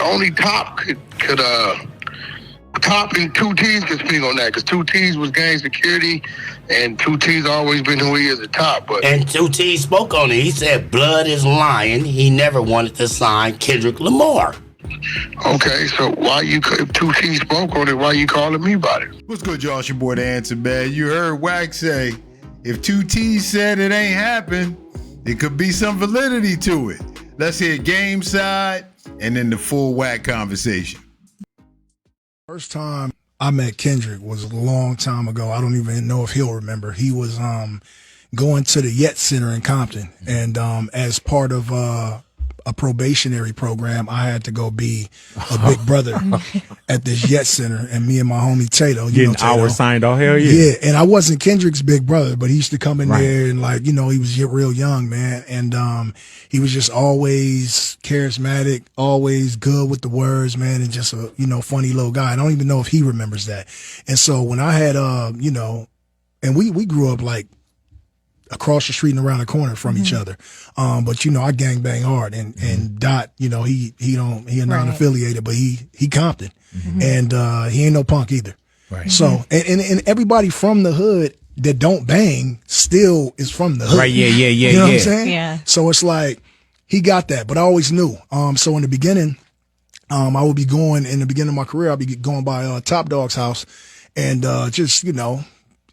only Top could Top and 2Teez can speak on that, because 2Teez was gang security, and 2Teez always been who he is at Top. But and 2Teez spoke on it. He said blood is lying. He never wanted to sign Kendrick Lamar. Okay, so why you, if 2Teez spoke on it, why you calling me about it? What's good, y'all? It's your boy, The Answer, man. You heard Wack say, if 2Teez said it ain't happened, it could be some validity to it. Let's hear game side and then the full Wack conversation. First time I met Kendrick was a long time ago. I don't even know if he'll remember. He was going to the Yet Center in Compton, and as part of a probationary program, I had to go be a big brother at this Yet Center, and me and my homie Tato, getting hours signed off. Hell yeah. Yeah, and I wasn't Kendrick's big brother, but he used to come in there and, like, you know, he was real young, man, and he was just always charismatic, always good with the words, man, and just a, you know, funny little guy. I don't even know if he remembers that. And so when I had you know, and we grew up like across the street and around the corner from each other. But you know, I gang bang hard, and Dot, you know, he non-affiliated, but he Compton, and he ain't no punk either. Right. So and everybody from the hood that don't bang still is from the hood. Right. Yeah. You know what I'm saying? Yeah. So it's like he got that, but I always knew. So in the beginning, I would be going in the beginning of my career. I'd be going by Top Dog's house, and just, you know,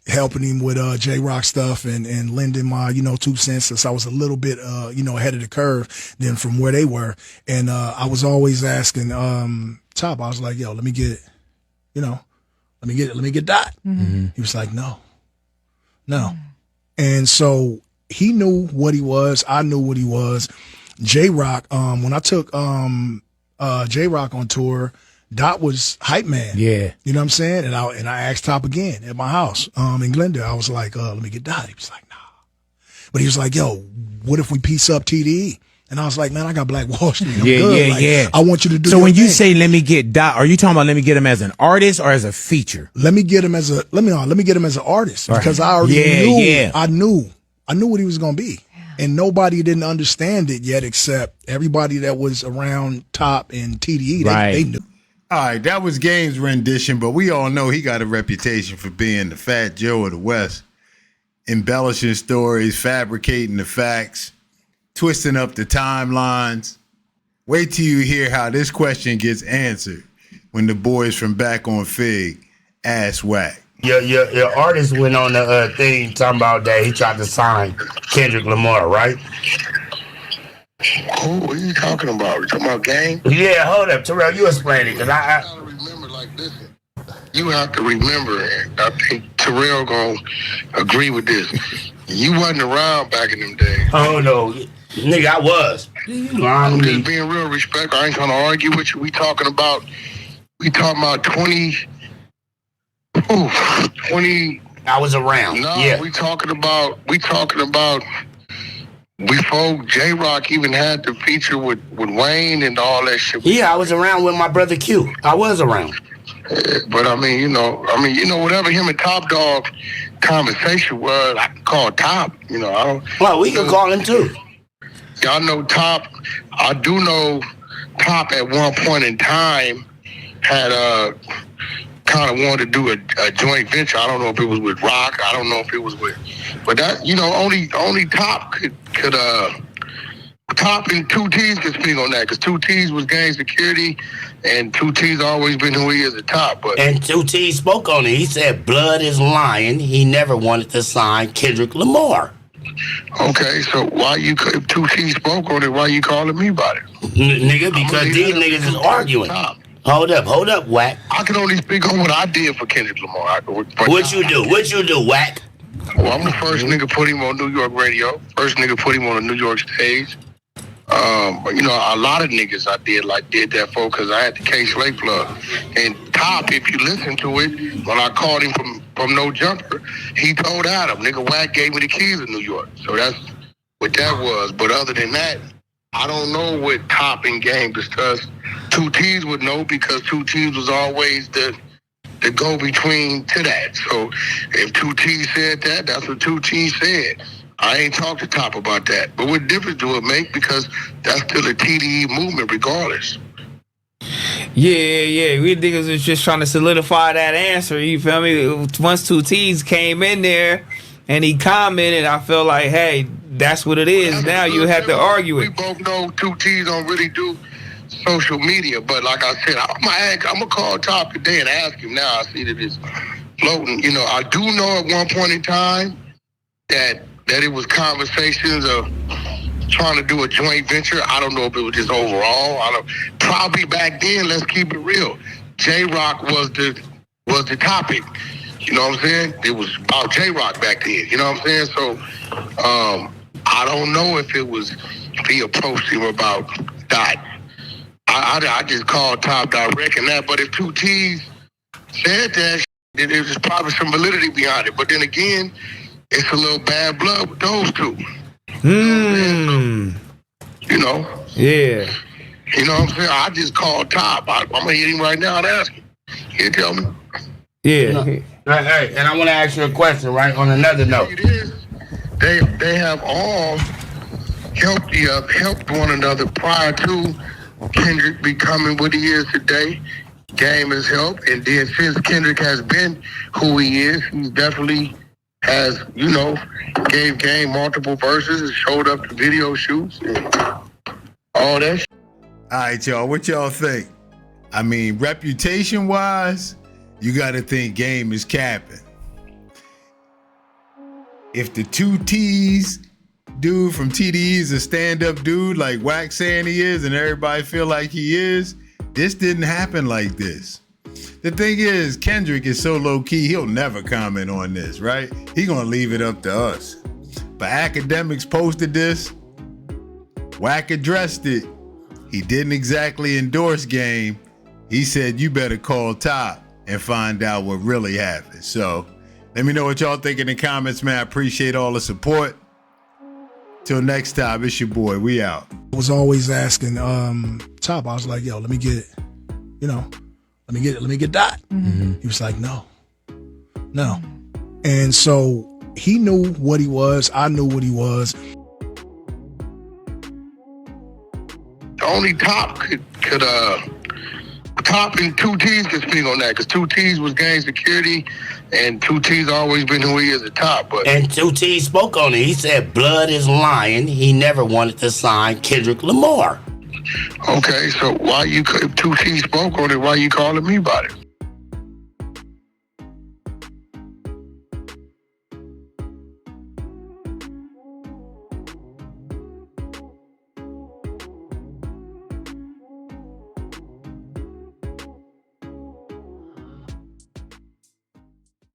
helping him with J-Rock stuff and lending my, you know, 2 cents, since I was a little bit, you know, ahead of the curve than from where they were. And I was always asking Top, I was like, yo, let me get Dot. He was like, no. And so he knew what he was. I knew what he was. J-Rock, when I took J-Rock on tour, Dot was hype man. Yeah. You know what I'm saying? And I asked Top again at my house in Glendale. I was like, let me get Dot. He was like, nah. But he was like, yo, what if we piece up TDE? And I was like, man, I got Black Wall Street. I'm good. Yeah. I want you to do So your when you thing. say let me get Dot, are you talking about let me get him as an artist or as a feature? Let me get him as an artist, because I already knew. I knew what he was gonna be. And nobody didn't understand it yet, except everybody that was around Top and TDE. They knew. All right, that was Game's rendition, but we all know he got a reputation for being the Fat Joe of the West, embellishing stories, fabricating the facts, twisting up the timelines. Wait till you hear how this question gets answered when the boys from Back on Fig ask Wack. Your artist went on the thing talking about that he tried to sign Kendrick Lamar, right? What are you talking about? You talking about gang? Yeah, hold up, Terrell, you explain it, because I gotta remember, like, listen. You have to remember, and I think Terrell gonna agree with this. You wasn't around back in them days. Oh no, nigga, I was. I'm just being real respectful. I ain't trying to argue with you. We talking about 20. I was around. No, yeah. we talking about before J-Rock even had the feature with Wayne and all that shit. Yeah, I was around with my brother Q. I was around. But I mean, you know, whatever him and Top Dog conversation was, I can call Top. You know, I don't. Well, we can call him too. Y'all know Top. I do know Top at one point in time had kind of wanted to do a joint venture. I don't know if it was with Rock. I don't know if it was with, but that, you know, only Top could Top and 2Teez can speak on that, because 2Teez was gang security, and 2Teez always been who he is at Top. But and 2Teez spoke on it. He said blood is lying. He never wanted to sign Kendrick Lamar. Okay, so why you, if 2Teez spoke on it, why you calling me about it? Nigga, because these niggas is arguing. Hold up, Wack. I can only speak on what I did for Kendrick Lamar. What you do, Wack? Well, I'm the first nigga put him on New York radio. First nigga put him on a New York stage. But you know, a lot of niggas I did that for, because I had the K-Slate plug. And Top, if you listen to it, when I called him from No Jumper, he told Adam, nigga, Wack gave me the keys to New York. So that's what that was. But other than that, I don't know what Top and Game discussed. 2Teez would know, because 2Teez was always the go-between to that. So if 2Teez said that, that's what 2Teez said. I ain't talked to Top about that. But what difference do it make? Because that's still a TDE movement regardless. Yeah. We niggas was just trying to solidify that answer. You feel me? Once 2Teez came in there and he commented, I feel like, hey, that's what it is. Now you have to argue We it. both know 2Teez don't really do social media, but like I said, I'm gonna call Top today and ask him now. I see that it's floating. You know, I do know at one point in time that it was conversations of trying to do a joint venture. I don't know if it was just overall. Probably back then. Let's keep it real. J-Rock was the topic. You know what I'm saying? It was about J-Rock back then. You know what I'm saying? So I don't know if he approached him about Dot. I just called Top direct and that. But if 2Teez said that, then there's probably some validity behind it. But then again, it's a little bad blood with those two. You know? Yeah. You know what I'm saying? I just called Top. I'm going to hit him right now and ask him. He'll tell me. Yeah. Hey, and I want to ask you a question, right? On another note. They have all helped one another prior to Kendrick becoming what he is today. Game has helped. And then since Kendrick has been who he is, he definitely has, you know, gave Game multiple verses and showed up to video shoots and all that shit. All right, y'all. What y'all think? I mean, reputation-wise, you got to think Game is capping. If the 2Teez dude from TDE is a stand-up dude like Wack saying he is and everybody feel like he is, this didn't happen like this. The thing is, Kendrick is so low-key, he'll never comment on this, right? He gonna leave it up to us. But Akademiks posted this. Wack addressed it. He didn't exactly endorse Game. He said, you better call Top and find out what really happened. So let me know what y'all think in the comments, man. I appreciate all the support. Till next time, it's your boy. We out. I was always asking Top. I was like, yo, let me get it. You know, let me get Dot. Mm-hmm. He was like, no. And so he knew what he was. I knew what he was. Only Top could Top and 2Teez can speak on that because 2Teez was gang security and 2Teez always been who he is at Top. But And 2Teez spoke on it. He said blood is lying. He never wanted to sign Kendrick Lamar. okay, so if 2Teez spoke on it, why you calling me about it?